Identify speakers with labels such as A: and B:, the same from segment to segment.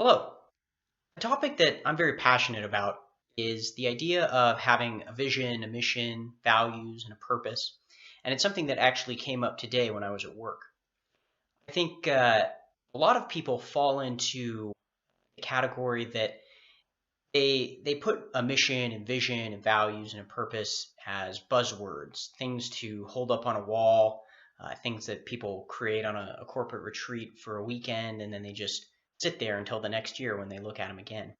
A: Hello. A topic that I'm very passionate about is the idea of having a vision, a mission, values, and a purpose. And it's something that actually came up today when I was at work. I think a lot of people fall into the category that they put a mission and vision and values and a purpose as buzzwords, things to hold up on a wall, things that people create on a corporate retreat for a weekend, and then they just sit there until the next year when they look at them again.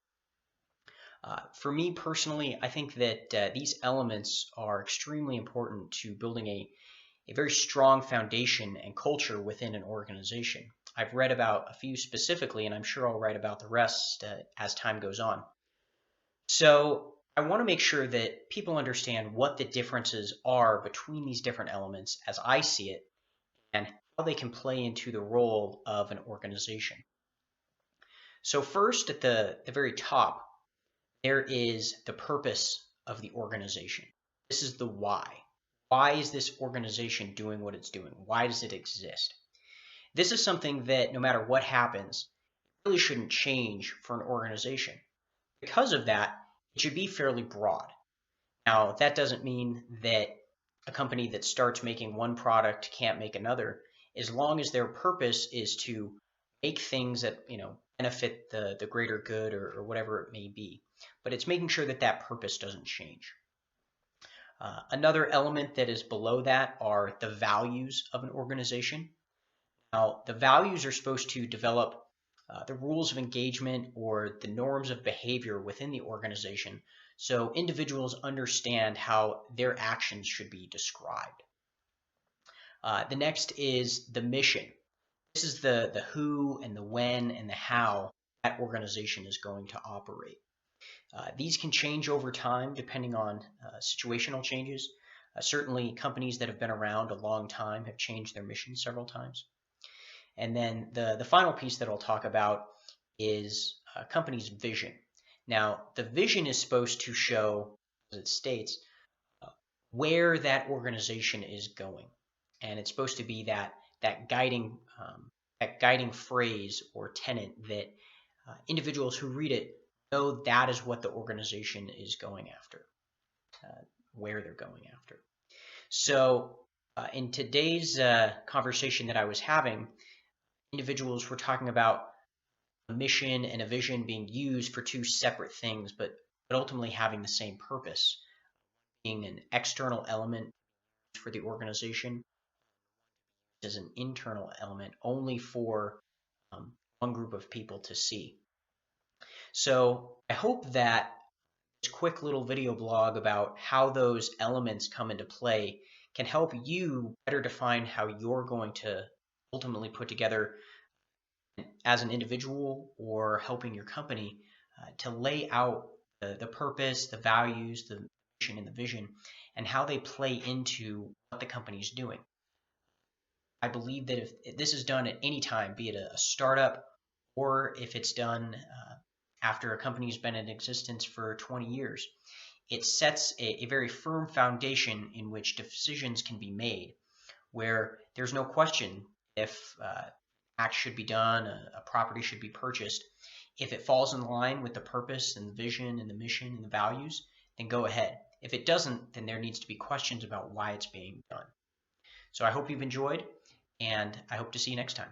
A: For me personally, I think that these elements are extremely important to building a very strong foundation and culture within an organization. I've read about a few specifically, and I'm sure I'll write about the rest as time goes on. So I want to make sure that people understand what the differences are between these different elements as I see it and how they can play into the role of an organization. So first, at the very top, there is the purpose of the organization. This is the why. Why is this organization doing what it's doing? Why does it exist? This is something that no matter what happens, really shouldn't change for an organization. Because of that, it should be fairly broad. Now, that doesn't mean that a company that starts making one product can't make another, as long as their purpose is to make things that benefit the greater good or whatever it may be. But it's making sure that that purpose doesn't change. Another element that is below that are the values of an organization. Now, the values are supposed to develop the rules of engagement or the norms of behavior within the organization so individuals understand how their actions should be described. The next is the mission. This is the who and the when and the how that organization is going to operate. These can change over time depending on situational changes. Certainly, companies that have been around a long time have changed their mission several times. And then the final piece that I'll talk about is a company's vision. Now, the vision is supposed to show, as it states, where that organization is going, and it's supposed to be that guiding phrase or tenet that individuals who read it know that is what the organization is going after, where they're going after. So, in today's conversation that I was having, individuals were talking about a mission and a vision being used for two separate things, but ultimately having the same purpose, being an external element for the organization as an internal element only for one group of people to see. So I hope that this quick little video blog about how those elements come into play can help you better define how you're going to ultimately put together as an individual or helping your company to lay out the purpose, the values, the mission, and the vision, and how they play into what the company is doing. I believe that if this is done at any time, be it a startup or if it's done after a company's been in existence for 20 years, it sets a very firm foundation in which decisions can be made where there's no question if act should be done, a property should be purchased. If it falls in line with the purpose and the vision and the mission and the values, then go ahead. If it doesn't, then there needs to be questions about why it's being done. So I hope you've enjoyed, and I hope to see you next time.